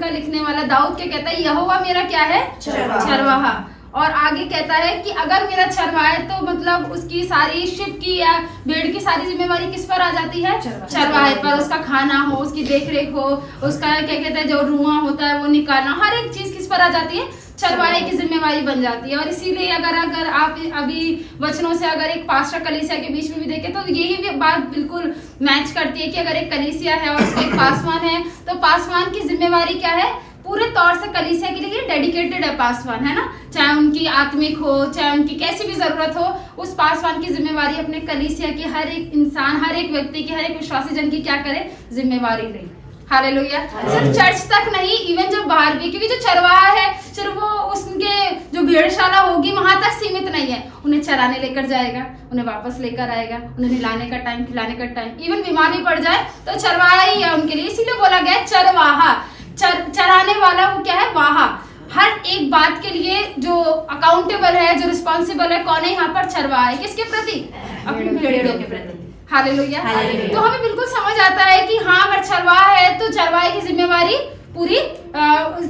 का लिखने वाला दाऊद क्या कहता है, यहोवा मेरा क्या है, चरवाहा। और आगे कहता है कि अगर मेरा चरवाहा है तो मतलब उसकी सारी शिप की या भेड़ की सारी जिम्मेवारी किस पर आ जाती है, चरवाहे पर। उसका खाना हो, उसकी देखरेख हो, उसका क्या कहते हैं जो रुआं होता है वो निकालना, हर एक चीज किस पर आ जाती है, चरवाहे की जिम्मेवारी बन जाती है। और इसीलिए अगर आप अभी वचनों से अगर एक पास्टर कलीसिया के बीच में भी देखें तो यही भी बात बिल्कुल मैच करती है कि अगर एक कलीसिया है और उसका एक पासवान है तो पासवान की जिम्मेवारी क्या है, पूरे तौर से कलीसिया के लिए डेडिकेटेड है पासवान, है ना। चाहे उनकी आत्मिक हो, चाहे उनकी कैसी भी जरूरत हो, उस पासवान की जिम्मेवारी अपने कलीसिया की हर एक इंसान, हर एक व्यक्ति की, हर एक विश्वासी जन की क्या करे, जिम्मेवारी ले। हालेलुया। सिर्फ चर्च तक नहीं, इवन जो बाहर भी, क्योंकि जो चरवाहा है सिर्फ वो उसके जो भेड़शाला होगी वहां तक सीमित नहीं है, उन्हें चराने लेकर जाएगा, उन्हें वापस लेकर आएगा, उन्हें नहलाने का टाइम, खिलाने का टाइम, इवन बीमार भी पड़ जाए तो चरवाहा ही है उनके लिए। इसीलिए बोला गया चरवाहा, चराने वाला वो क्या है, वाहा। हर एक बात के लिए जो अकाउंटेबल है, जो रिस्पॉन्सिबल है, कौन है यहाँ पर, चरवाहा है। किसके प्रति, अपनी भेड़ों के प्रति। हालेलुया। तो हमें बिल्कुल समझ आता है कि हाँ अगर चरवाहा है तो चरवाहे की जिम्मेवारी पूरी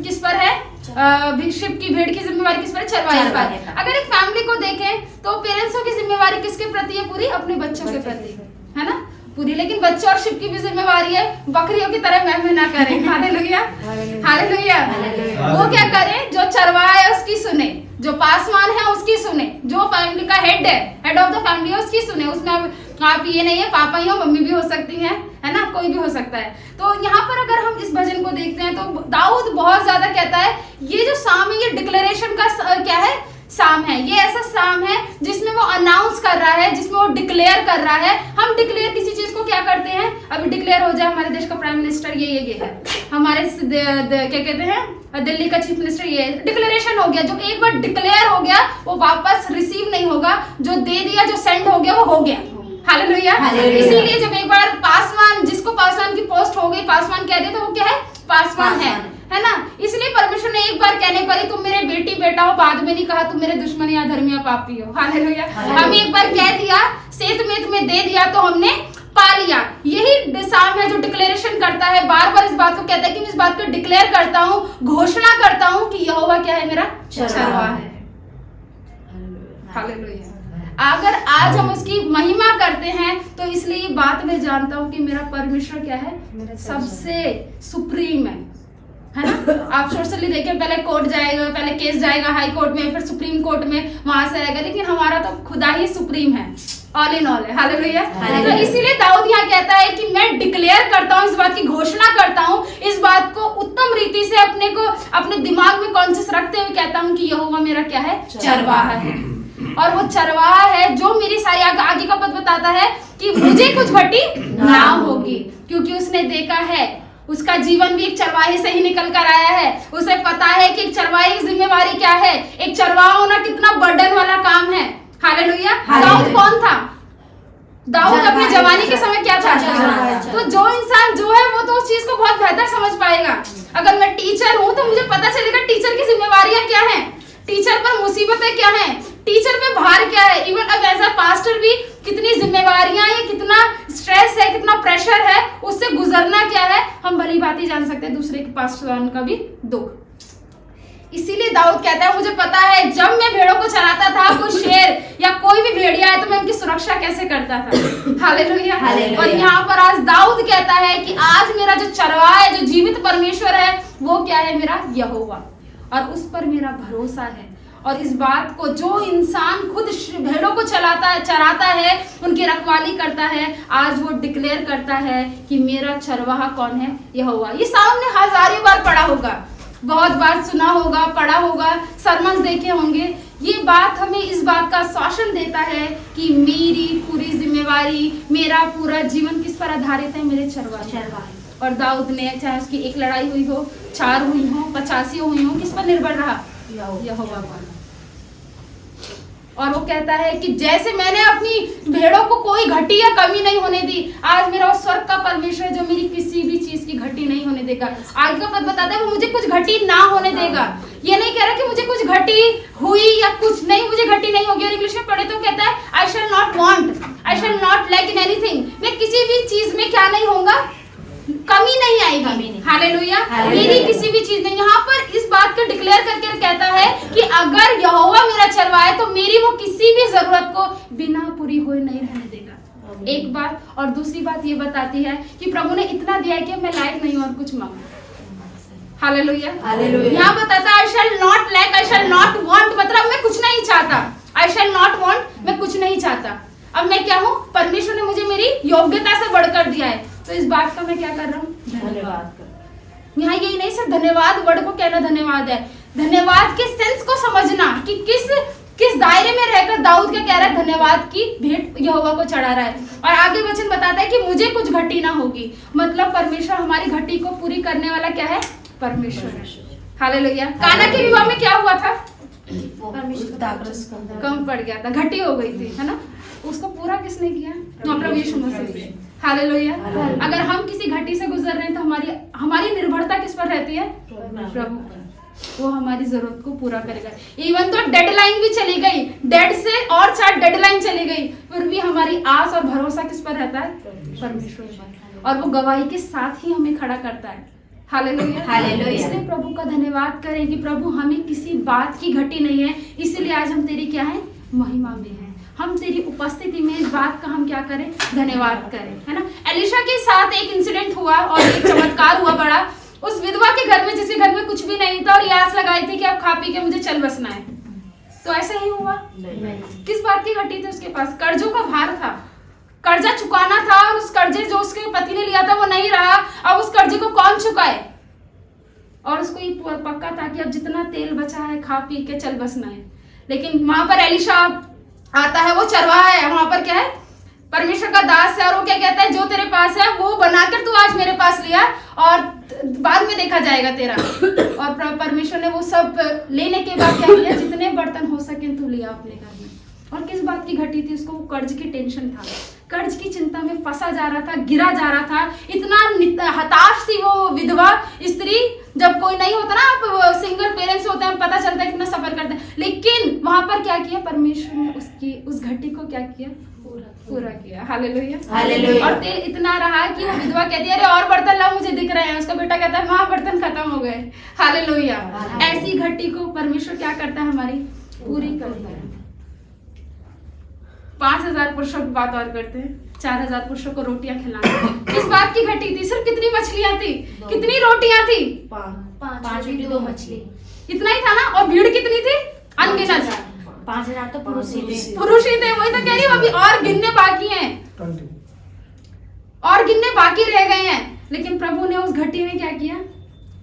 किस पर है, शिप की भेड़ की जिम्मेवारी किस पर है, चरवाहे पर। अगर एक फैमिली को देखें तो पेरेंट्सों की जिम्मेवारी किसके प्रति है, पूरी अपने बच्चों के प्रति, है ना, पूरी। लेकिन बच्चों और शिप की भी जिम्मेवारी है बकरियों की तरह मैं ना करें। Hallelujah, hallelujah. वो क्या करें, जो चरवाहा है उसकी सुने, जो पासवान है उसकी सुने, जो फैमिली का हेड है, हेड ऑफ द फैमिली है उसकी सुने। उसमें आप ये नहीं है पापा ही हो, मम्मी भी हो सकती है ना, कोई भी हो सकता है। तो यहाँ पर अगर हम इस भजन को देखते हैं तो दाऊद बहुत ज्यादा कहता है, ये जो साम है ये डिक्लेरेशन का क्या है, साम है। ये ऐसा साम है जिसमें वो अनाउंस कर रहा है, जिसमें वो डिक्लेयर कर रहा है। हम डिक्लेयर किसी चीज को क्या करते हैं, अभी डिक्लेयर हो जाए हमारे देश का प्राइम मिनिस्टर ये है, हमारे क्या कहते हैं दिल्ली का चीफ मिनिस्टर, ये डिक्लेरेशन हो गया। जो एक बार डिक्लेयर हो गया वो वापस रिसीव नहीं होगा, जो दे दिया, जो सेंड हो गया वो हो गया। हालेलुया। इसीलिए जब एक बार पासवान, जिसको पासवान की पोस्ट हो गई, पासवान कह दिया तो वो क्या है, पासवान है ना। इसलिए परमेश्वर ने एक बार कहने पर ही तुम मेरे बेटी बेटा हो, बाद में नहीं कहा तुम मेरे दुश्मन या धर्मी या पापी हो। हालेलुया। हम एक बार कह दिया, सेतमेत में दे दिया तो हमने पा लिया। यही साम है जो डिक्लेरेशन करता है, बार बार इस बात को कहता है कि मैं इस बात को डिक्लेयर करता हूँ, घोषणा करता हूँ कि यहोवा क्या है, मेरा चरवाहा है। हालेलुया। अगर आज हम उसकी महिमा करते हैं तो इसलिए ये बात मैं जानता हूँ कि मेरा परमेश्वर क्या है, सबसे सुप्रीम है ना। आप सोशली देखें, पहले कोर्ट जाएगा, पहले केस जाएगा हाई कोर्ट में, फिर सुप्रीम कोर्ट में, वहां से आएगा, लेकिन हमारा तो खुदा ही सुप्रीम है, ऑल इन ऑल है। हालेलुया। तो इसीलिए दाऊद यहाँ कहता है कि मैं डिक्लेयर करता हूँ, इस बात की घोषणा करता हूँ, इस बात को उत्तम रीति से अपने दिमाग में कॉन्शियस रखते हुए कहता हूँ कि यहोवा मेरा क्या है, चरवाहा है। और वो चरवाहा है जो मेरी सारी आगे का पद बताता है कि मुझे कुछ घटी ना होगी, क्योंकि उसने देखा है, उसका जीवन भी एक चरवाहे से ही निकल कर आया है। उसे पता है कि एक चरवाहे की जिम्मेवारी क्या है, एक चरवाहा होना कितना बर्डन वाला काम है। हालेलुया। दाऊद कौन था, दाऊद अपने जवानी के समय क्या था, तो जो इंसान जो है वो तो उस चीज को बहुत बेहतर समझ पाएगा। अगर मैं टीचर हूँ तो मुझे पता चलेगा टीचर की जिम्मेवारियां क्या है, टीचर पर मुसीबतें क्या हैं, टीचर पे भार क्या है। इवन अब एज अ पास्टर भी कितनी जिम्मेवारियां है, कितना स्ट्रेस है, कितना प्रेशर है, उससे गुजरना क्या है हम भली बात ही जान सकते हैं, दूसरे के पास्टर का भी दुख। इसीलिए दाऊद कहता है मुझे पता है जब मैं भेड़ों को चराता था, कोई शेर या कोई भी भेड़िया है तो मैं उनकी सुरक्षा कैसे करता था। हालेलुया। और यहाँ पर आज दाऊद कहता है कि आज मेरा जो चरवाहा है, जो जीवित परमेश्वर है, वो क्या है, मेरा यहोवा, और उस पर मेरा भरोसा है। और इस बात को जो इंसान खुद भेड़ों को चराता है, उनकी रखवाली करता है, आज वो डिक्लेयर करता है कि मेरा चरवाहा कौन है, यहोवा। ये सामने हजारों बार पढ़ा होगा, बहुत बार सुना होगा, पढ़ा होगा, सरमन देखे होंगे। ये बात हमें इस बात का आश्वासन देता है कि मेरी पूरी जिम्मेवारी, मेरा पूरा जीवन किस पर आधारित है, मेरे चरवाहे। और दाऊद ने चाहे उसकी एक लड़ाई हुई हो, 4 हुई हो, 85 हुई हो, किस पर निर्भर रहा, यहोवा पर। और वो कहता है कि जैसे मैंने अपनी भेड़ों को कोई घटी या कमी नहीं होने दी, आज मेरा स्वर्ग का परमेश्वर जो मेरी किसी भी चीज की घटी नहीं होने देगा। आगे का पद बताता है वो मुझे कुछ घटी ना होने देगा। ये नहीं कह रहा कि मुझे कुछ घटी हुई या कुछ नहीं, मुझे घटी नहीं होगी। और इंग्लिश में पढ़े तो कहता है I shall not want, I shall not lack in anything. मैं किसी भी चीज में क्या नहीं होऊंगा, कमी नहीं आएगी। हालेलुया। मेरी किसी भी चीज में, यहाँ पर इस बात को डिक्लेयर करके कहता है कि अगर यहोवा मेरा चरवाहा है तो मेरी वो किसी भी जरूरत को बिना पूरी हुए नहीं रहने देगा। एक बात, और दूसरी बात ये बताती है कि प्रभु ने इतना दिया है कि मैं लायक नहीं हूँ और कुछ मांगू। हालेलुया। यहाँ बताता है I shall not lack, I shall not want, मतलब मैं कुछ नहीं चाहता। आई शैल नॉट वांट, मैं कुछ नहीं चाहता। अब मैं क्या हूँ, परमेश्वर ने मुझे मेरी योग्यता से बढ़कर दिया है, तो इस बात का मैं क्या कर रहा हूँ, धन्यवाद कर। यहाँ यही नहीं सिर्फ धन्यवाद वर्ड को कहना धन्यवाद है, धन्यवाद के सेंस को समझना कि किस दायरे में रहकर दाऊद क्या कह रहा है, धन्यवाद की भेंट यहोवा को चढ़ा रहा है। और आगे वचन बताता है कि मुझे कुछ घटी ना होगी, मतलब परमेश्वर हमारी घटी को पूरी करने वाला क्या है, परमेश्वर है। हालेलुया। काना के विवाह में क्या हुआ था, कम पड़ गया था, घटी हो गई थी, है ना, उसको पूरा किसने किया, प्रभु यीशु मसीह। हालेलुया। अगर हम किसी घटी से गुजर रहे हैं तो हमारी निर्भरता किस पर रहती है, प्रभु पर। वो हमारी जरूरत को पूरा करेगा। इवन तो डेडलाइन भी चली गई, डेड से और 4 डेडलाइन चली गई, फिर भी हमारी आस और भरोसा किस पर रहता है, परमेश्वर पर, और वो गवाही के साथ ही हमें खड़ा करता है। हालेलुया। हालेलुया। इसलिए प्रभु का धन्यवाद करें कि प्रभु हमें किसी बात की घटी नहीं है, इसलिए आज हम तेरी क्या है, महिमा में है। हम तेरी उपस्थिति में इस बात का हम क्या करें, धन्यवाद करें, है ना। एलिशा के साथ एक इंसिडेंट हुआ और एक चमत्कार हुआ बड़ा, उस विधवा के घर में, जिसके घर में कुछ भी नहीं था और ये आस लगाई थी कि अब खा पी के मुझे चल बसना है, तो ऐसा ही हुआ। किस बात की घटी थी उसके पास, कर्जों का भार था, कर्जा चुकाना था, और उस कर्जे जो उसके पति ने लिया था वो नहीं रहा, अब उस कर्जे को कौन चुकाए, और उसको ये पक्का था कि अब जितना तेल बचा है खा पी के चल बसना है। लेकिन वहां पर एलिशा आता है, वो चरवाहा है, वहां पर क्या है, परमेश्वर का दास है, और वो क्या कहता है, जो तेरे पास है वो बनाकर तू आज मेरे पास लिया और बाद में देखा जाएगा तेरा। और परमेश्वर ने वो सब लेने के बाद क्या किया, जितने बर्तन हो सके तू लिया अपने घर में। और किस बात की घटी थी, उसको कर्ज की टेंशन था, कर्ज की चिंता में फंसा जा रहा था, गिरा जा रहा था, इतना हताश थी वो विधवा स्त्री। जब कोई नहीं होता ना, आप सिंगल पेरेंट्स होते हैं, पता चलता है कितना सफर करते हैं, लेकिन वहां पर क्या किया, परमेश्वर ने उसकी उस घटी को क्या किया, पूरा किया। हालेलुया। हालेलुया। और तेल इतना रहा कि वो विधवा कहती है, अरे और बर्तन लाओ, मुझे दिख रहे हैं। उसका बेटा कहता है, माँ बर्तन खत्म हो गए। हालेलुया। ऐसी घटी को परमेश्वर क्या करता है, हमारी पूरी करता है। 5000 पुरुषों की बात और करते हैं, 4000 पुरुषों को रोटियां खिलाना। किस बात की घटी थी, सिर्फ कितनी मछलियां थी, कितनी रोटियां थी, 5 रोटी 2 मछली, इतना ही था ना। और भीड़ कितनी थी, अनगिनत। 5000 तो पुरुष ही थे। वही तो कह रही हूँ, अभी और गिनने बाकी हैं, और गिनने बाकी रह गए हैं, लेकिन प्रभु ने उस घटी में क्या किया,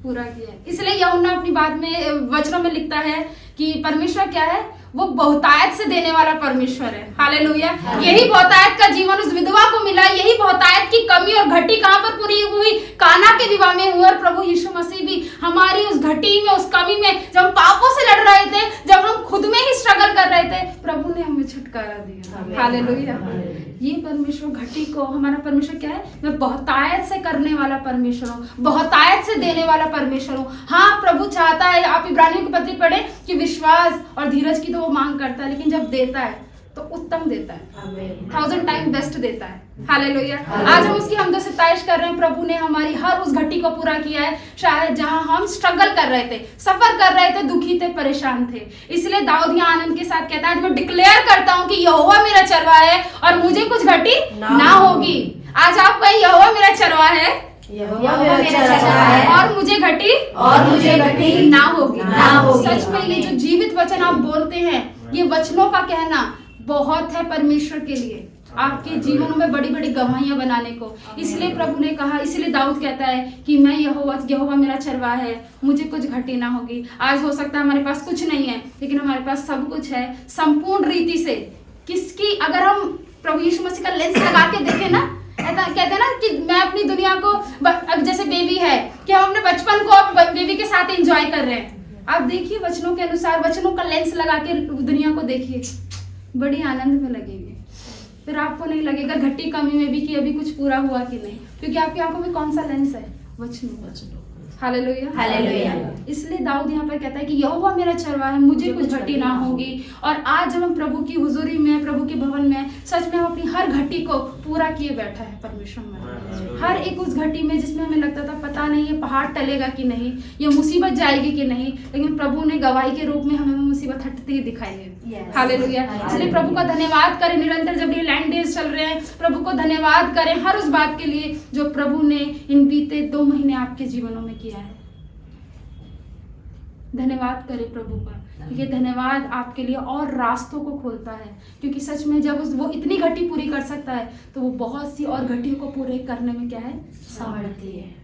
पूरा किया। इसलिए यूहन्ना अपनी बात में वचनों में लिखता है कि परमेश्वर क्या है, वो बहुतायत से देने वाला परमेश्वर है। हालेलुया। यही बहुतायत का जीवन उस विधवा को मिला, यही बहुतायत की कमी और घटी कहां पर पूरी हुई, काना के विवाह में हुई। और प्रभु यीशु मसीह भी हमारी उस घटी में, उस कमी में, जब हम पापों से लड़ रहे थे, जब हम खुद में ही स्ट्रगल कर रहे थे, प्रभु ने हमें छुटकारा दिया। हालेलुया। ये परमेश्वर घटी को, हमारा परमेश्वर क्या है, मैं बहुतायत से करने वाला परमेश्वर हूँ, बहुतायत से देने वाला परमेश्वर हूँ। हाँ, प्रभु चाहता है, आप इब्रानियों की पत्री पढ़े कि विश्वास और धीरज की तो वो मांग करता है, लेकिन जब देता है तो उत्तम देता है, 1000 टाइम बेस्ट देता है। हालेलुया। आज हम उसकी हमदो सिताइश कर रहे हैं। प्रभु ने हमारी हर उस घटी को पूरा किया है, शायद जहां हम स्ट्रगल कर रहे थे, सफर कर रहे थे, दुखी थे, परेशान थे। इसलिए दाऊद यहाँ आनंद के साथ कहता है, मैं डिक्लेयर करता हूँ कि यहोवा मेरा चरवाहा है और मुझे कुछ घटी ना होगी। आज आप कहें, यहोवा मेरा चरवाहा है और मुझे घटी ना होगी। सच में ये जो जीवित वचन आप बोलते हैं, ये वचनों का कहना बहुत है परमेश्वर के लिए, आपके जीवनों में बड़ी बड़ी गवाहियां बनाने को। इसलिए प्रभु ने कहा, इसलिए दाऊद कहता है कि मैं यहोवा मेरा चरवाहा है, मुझे कुछ घटी ना होगी। आज हो सकता है हमारे पास कुछ नहीं है, लेकिन हमारे पास सब कुछ है संपूर्ण रीति से। किसकी, अगर हम प्रभु यीशु मसीह का लेंस लगा के देखें ना, ऐसा कहते हैं ना कि मैं अपनी दुनिया को, अब जैसे बेबी है कि हम अपने बचपन को बेबी के साथ एंजॉय कर रहे हैं। आप देखिए वचनों के अनुसार, वचनों का लेंस लगा के दुनिया को देखिए, बड़ी आनंद में लगेंगे। फिर आपको नहीं लगेगा घटी कमी में भी कि अभी कुछ पूरा हुआ कि नहीं, क्योंकि आपकी आंखों में कौन सा लेंस है, वचनों। हालेलुया। हालेलुया। इसलिए दाऊद यहाँ पर कहता है कि यहोवा मेरा चरवाहा है, मुझे कुछ घटी ना होगी। और आज जब हम प्रभु की हुजूरी में, प्रभु के भवन में, सच में हम अपनी हर घटी को पूरा किए बैठा है परमेश्वर हमारे। हर एक उस घटी में जिसमें हमें लगता था पता नहीं ये पहाड़ टलेगा कि नहीं, ये मुसीबत जाएगी कि नहीं, लेकिन प्रभु ने गवाही के रूप में हमें मुसीबत हटती ही दिखाई है। Yes. हालेलुया। इसलिए प्रभु का धन्यवाद करें निरंतर, जब ये लैंड डेज चल रहे हैं प्रभु को धन्यवाद करें हर उस बात के लिए जो प्रभु ने इन बीते 2 महीने आपके जीवनों में किया है। धन्यवाद करें प्रभु का, क्योंकि धन्यवाद आपके लिए और रास्तों को खोलता है। क्योंकि सच में जब वो इतनी घटी पूरी कर सकता है तो वो बहुत सी और घटियों को पूरे करने में क्या है, समर्थी है।